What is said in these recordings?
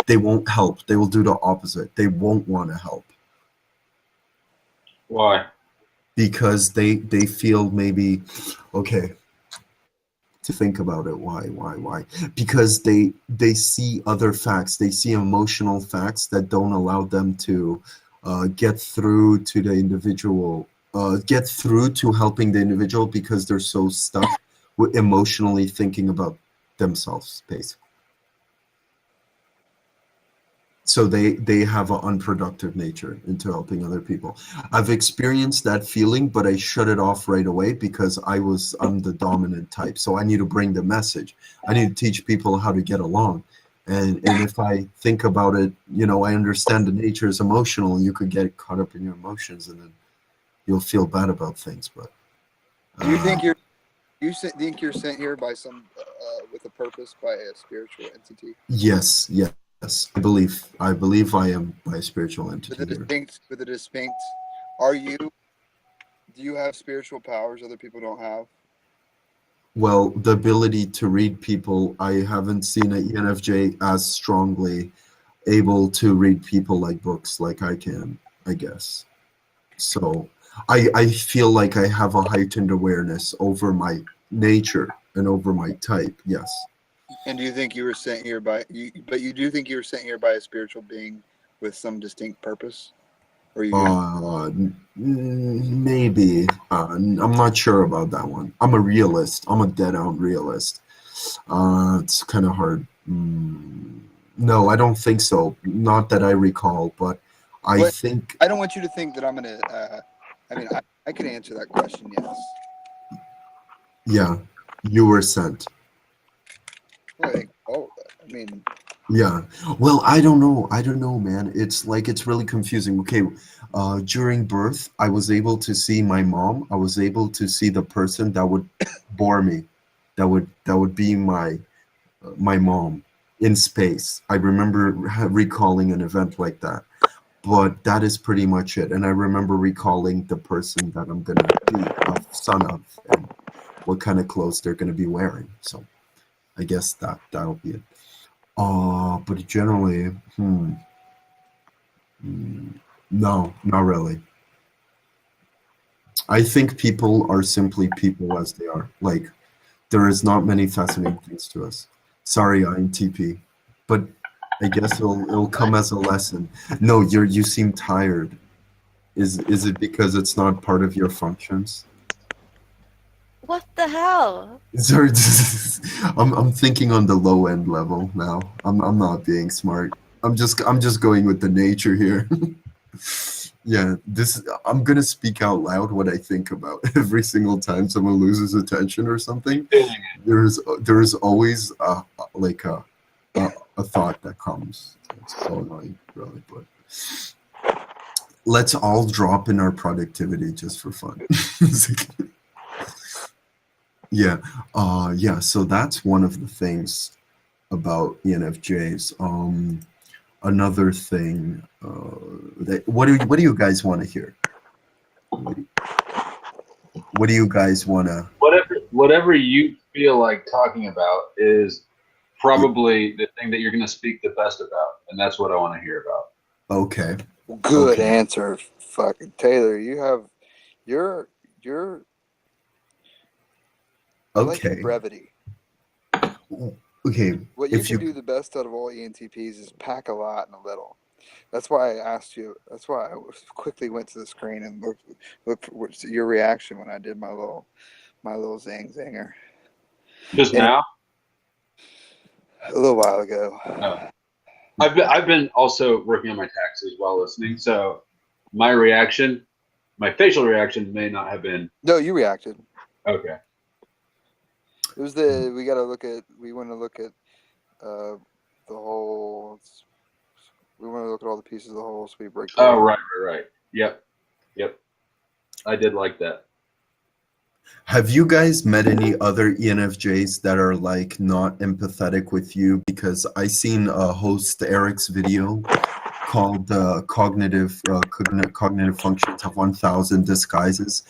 They won't help. They will do the opposite. They won't want to help. Why? Because they feel maybe, okay, to think about it, why? Because they see other facts. They see emotional facts that don't allow them to get through to the individual, get through to helping the individual, because they're so stuck with emotionally thinking about themselves, basically. So they have an unproductive nature into helping other people. I've experienced that feeling, but I shut it off right away because I'm the dominant type. So I need to bring the message. I need to teach people how to get along. And if I think about it, I understand the nature is emotional, and you could get caught up in your emotions, and then you'll feel bad about things. But do you think you're sent here by some with a purpose, by a spiritual entity? Yes. I believe I am by a spiritual entity. With a distinct, do you have spiritual powers other people don't have? Well, the ability to read people, I haven't seen an ENFJ as strongly able to read people like books like I can, I guess. So I feel like I have a heightened awareness over my nature and over my type, yes. And do you think you were sent here by you do think you were sent here by a spiritual being with some distinct purpose? Or maybe. I'm not sure about that one. I'm a realist. I'm a dead-on realist. It's kind of hard. No, I don't think so. Not that I recall, but I think... I don't want you to think that I'm going to... I can answer that question, yes. Yeah, you were sent. Well, yeah. Well, I don't know, man. It's really confusing. Okay, during birth, I was able to see my mom. I was able to see the person that would bore me, that would be my mom in space. I remember recalling an event like that, but that is pretty much it. And I remember recalling the person that I'm gonna be a son of, and what kind of clothes they're gonna be wearing. So I guess that'll be it. But generally, no, not really. I think people are simply people as they are. Like, there is not many fascinating things to us. Sorry, INTP, but I guess it'll come as a lesson. No, you seem tired. Is it because it's not part of your functions? What the hell? Sorry, I'm thinking on the low end level now. I'm not being smart. I'm just going with the nature here. Yeah, I'm gonna speak out loud what I think about every single time someone loses attention or something. There's always a thought that comes. It's so annoying, really. But let's all drop in our productivity just for fun. Yeah, so that's one of the things about ENFJs. Another thing, what do you guys want to hear? What do you guys want to... Whatever you feel like talking about is probably the thing that you're going to speak the best about, and that's what I want to hear about. Okay. Good answer, fucking Taylor. You're I like your brevity. Okay. What you can do the best out of all ENTPs is pack a lot in a little. That's why I asked you. That's why I quickly went to the screen and looked for your reaction when I did my little zinger. Just now? A little while ago. Oh. I've been also working on my taxes while listening, so my facial reaction may not have been... No, you reacted. Okay. It was we want to look at the whole, we want to look at all the pieces of the whole, so we break down. Oh, right. Yep. I did like that. Have you guys met any other ENFJs that are like not empathetic with you? Because I seen a host Eric's video called Cognitive Functions of 1000 Disguises.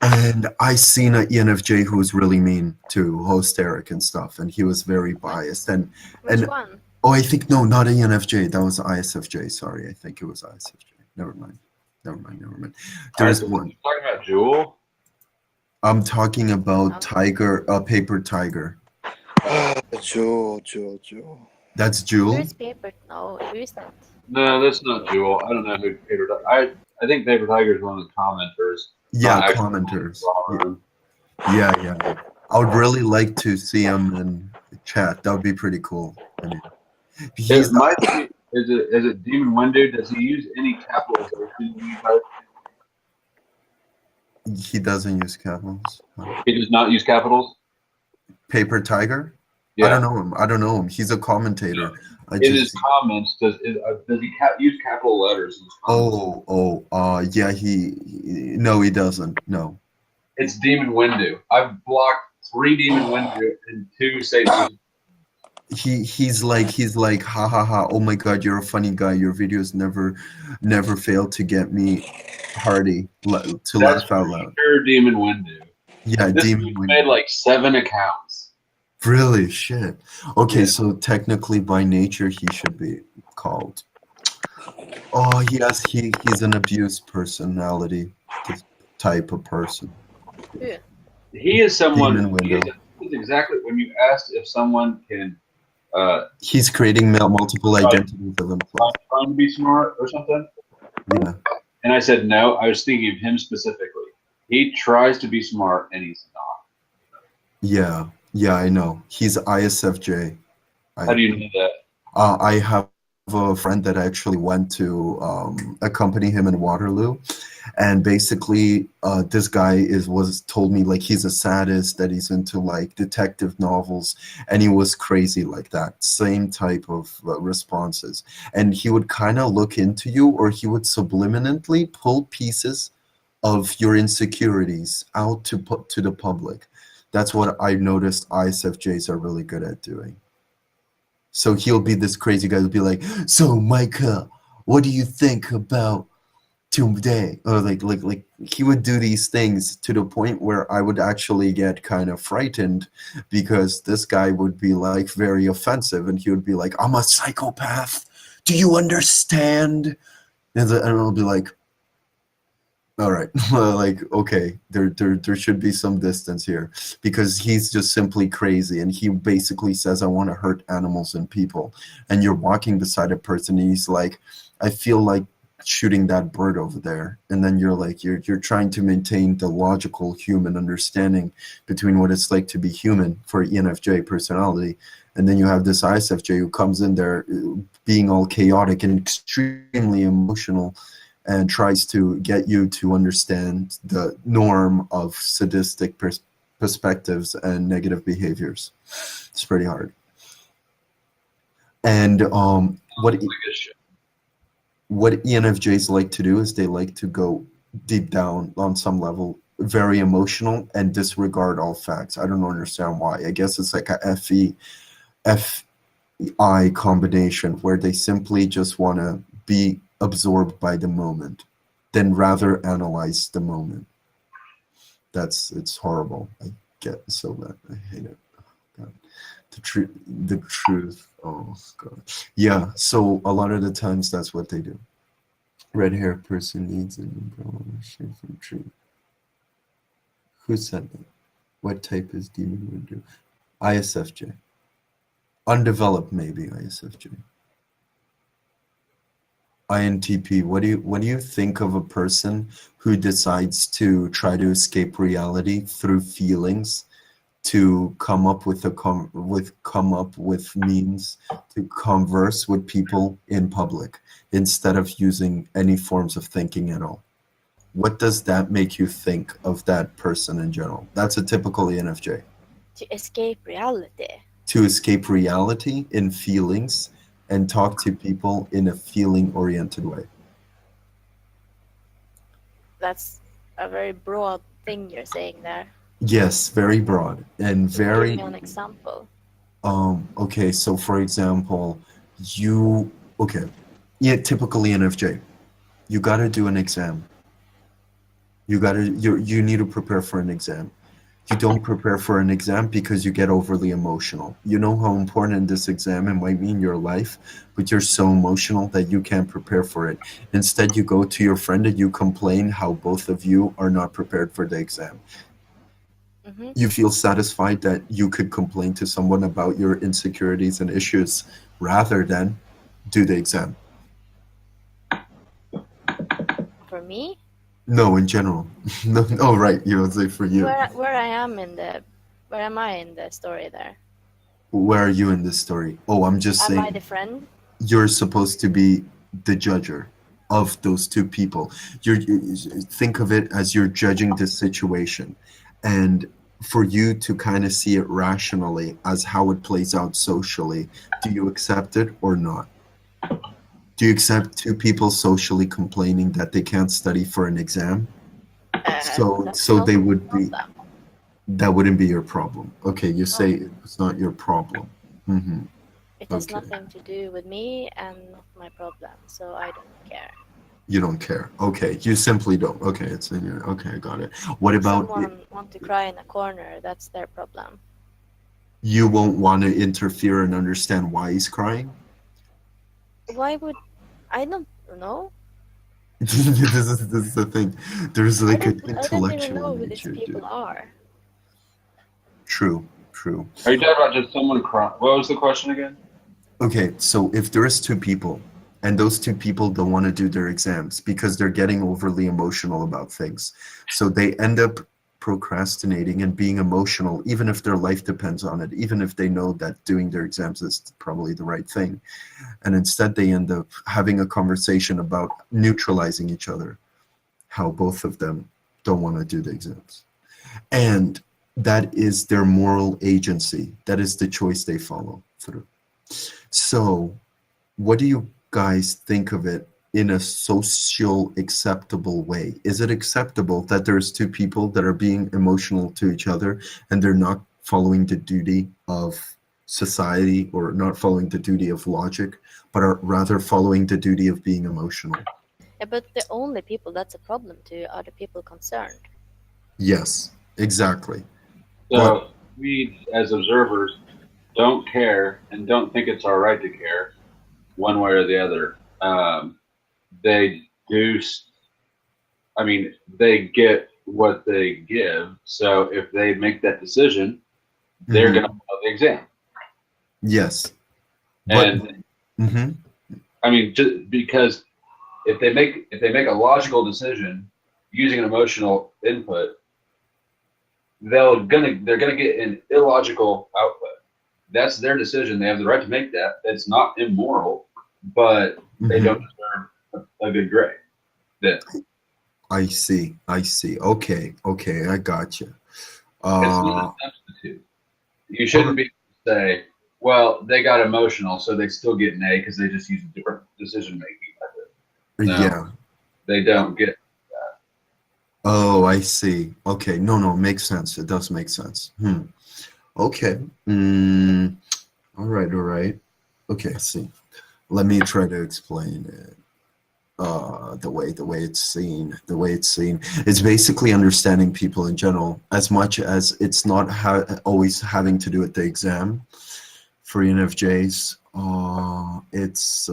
And I seen an ENFJ who was really mean to host Eric and stuff, and he was very biased. Which one? Oh, I think no, not ENFJ. That was ISFJ. Sorry, I think it was ISFJ. Never mind. Never mind. Never mind. All right, There's so one. you're talking about Jewel. I'm talking about Um, Tiger, Paper Tiger. Jewel. That's Jewel. who's Paper? No, who is that? No, that's not Jewel. I don't know who Paper Tiger. I think Paper Tiger is one of the commenters. Yeah, Not actually commenters. in the room. Yeah. I would really like to see him in chat. That would be pretty cool. I mean, he's Is it Demon Windu? Does he use any capitalization when he types? he doesn't use capitals. He does not use capitals. Paper Tiger? Yeah. I don't know him. He's a commentator. In his comments, does he use capital letters in his comments? Yeah. No, he doesn't. No. It's Demon Windu. I've blocked 3 Demon Windu and 2 Satan. He's like ha ha ha. Oh my God, you're a funny guy. Your videos never fail to get me hearty to laugh out loud. Pure Demon Windu. Yeah, This Demon dude Windu. made like 7 accounts. Really? Shit. Okay, Yeah. so technically by nature he should be called. Oh yes, he's an abused personality type of person. Who? He is someone. Demon Windu. He's exactly when you asked if someone can He's creating multiple identities of himself. trying to be smart or something. Yeah. And I said no. I was thinking of him specifically. He tries to be smart and he's not. Yeah, I know. He's ISFJ. How do you know that? I have a friend that actually went to accompany him in Waterloo, and basically this guy was told me like he's a sadist, that he's into like detective novels, and he was crazy like that. Same type of responses, and he would kind of look into you, or he would subliminally pull pieces of your insecurities out to put to the public. That's what I noticed ISFJs are really good at doing. So he'll be this crazy guy who'll be like, so Micah, what do you think about today? Or like he would do these things to the point where I would actually get kind of frightened, because this guy would be like very offensive, and he would be like, I'm a psychopath. Do you understand? And I'll be like, all right, like, okay, there should be some distance here, because he's just simply crazy, and he basically says, I want to hurt animals and people. And you're walking beside a person, and he's like, I feel like shooting that bird over there. And then you're like, you're trying to maintain the logical human understanding between what it's like to be human for ENFJ personality. And then you have this ISFJ who comes in there being all chaotic and extremely emotional, and tries to get you to understand the norm of sadistic perspectives and negative behaviors. It's pretty hard. And what ENFJs like to do is they like to go deep down on some level, very emotional, and disregard all facts. I don't understand why. I guess it's like a FI combination, where they simply just want to be absorbed by the moment, then rather analyze the moment. It's horrible. I get so bad. I hate it. Oh, God. The truth. Oh God. Yeah. So a lot of the times that's what they do. Red hair person needs an umbrella shade from tree. Who said that? What type is Demon Windu? ISFJ. Undeveloped, maybe ISFJ. INTP, what do you think of a person who decides to try to escape reality through feelings, to come up with means to converse with people in public instead of using any forms of thinking at all? What does that make you think of that person in general? That's a typical ENFJ. To escape reality. To escape reality in feelings and talk to people in a feeling-oriented way. That's a very broad thing you're saying there. Yes, very broad and very. Give me an example. Okay, so for example, typical ENFJ, you gotta do an exam. You need to prepare for an exam. You don't prepare for an exam because you get overly emotional. You know how important this exam it might be in your life, but you're so emotional that you can't prepare for it. Instead, you go to your friend and you complain how both of you are not prepared for the exam. Mm-hmm. You feel satisfied that you could complain to someone about your insecurities and issues rather than do the exam. For me, No, in general. No, oh, right. You would say for you. where am I in the story there? Where are you in this story? Oh, I'm just Am I saying the friend? you're supposed to be the judger of those two people. You think of it as you're judging the situation, and for you to kind of see it rationally as how it plays out socially, do you accept it or not? Do you accept two people socially complaining that they can't study for an exam? So That's so not they a would be problem. that wouldn't be your problem. Okay, you say it's not your problem. Mm-hmm. It has Okay. nothing to do with me and not my problem, so I don't care. You don't care. Okay, you simply don't. Okay, it's in your. Okay, I got it. What If about someone want to cry in a corner, that's their problem. you won't want to interfere and understand why he's crying? Why would I don't know? This is the thing. There's like an I don't even intellectual know who these nature, people dude. are. True, true. Are you talking about just someone crying? What was the question again? Okay, so if there is two people and those two people don't want to do their exams because they're getting overly emotional about things, so they end up procrastinating and being emotional, even if their life depends on it, even if they know that doing their exams is probably the right thing. And instead, they end up having a conversation about neutralizing each other, how both of them don't want to do the exams. And that is their moral agency. That is the choice they follow through. So, what do you guys think of it in a social acceptable way? Is it acceptable that there's two people that are being emotional to each other and they're not following the duty of society or not following the duty of logic, but are rather following the duty of being emotional? Yeah, but the only people that's a problem to are the people concerned. Yes, exactly. So we, as observers, don't care and don't think it's our right to care, one way or the other. They do. I mean, they get what they give. So if they make that decision, they're Mhm. going to follow the exam. Yes. But And mhm. I mean, just because if they make a logical decision using an emotional input, they're gonna get an illogical output. That's their decision. They have the right to make that. It's not immoral, but they Mhm. don't deserve a good grade. Then I see. I see. Okay. Okay. I got you. it's not a substitute. You shouldn't be able to say, well, they got emotional, so they still get an A because they just use a different decision making method. No. Yeah. They don't get. Oh, I see. Okay. No, no, makes sense. It does make sense. Okay. All right. All right. Okay. I see. Let me try to explain it. The way it's seen. The way it's seen. It's basically understanding people in general, as much as it's not always having to do with the exam for ENFJs. It's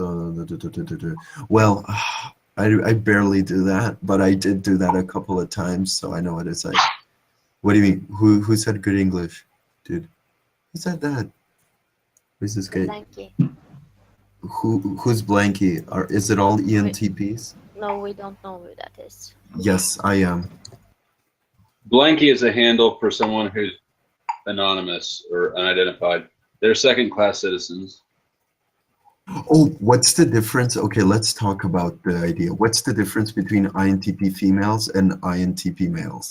well, I barely do that, but I did do that a couple of times, so I know what it's like. What do you mean? Who said good English, dude? Who said that? Who's this guy? Blanky. Who's Blanky? Is it all ENTPs? No, we don't know who that is. Yes, I am. Blanky is a handle for someone who's anonymous or unidentified. They're second-class citizens. Oh, what's the difference? Okay, let's talk about the idea. What's the difference between INTP females and INTP males?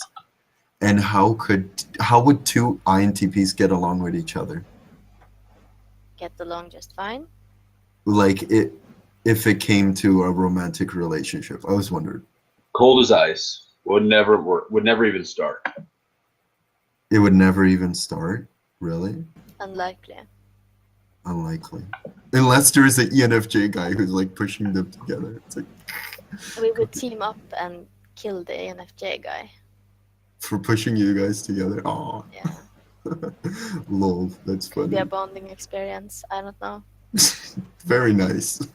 And how would two INTPs get along with each other? Get along just fine. Like if it came to a romantic relationship. I was wondering. Cold as ice. Would never work. Would never even start. It would never even start? Really? Unlikely. Unlikely. Unless there is an ENFJ guy who's like pushing them together. It's like We would team up and kill the ENFJ guy. for pushing you guys together. Oh, Yeah. lol, that's Could be a funny. bonding experience. I don't know. Very nice.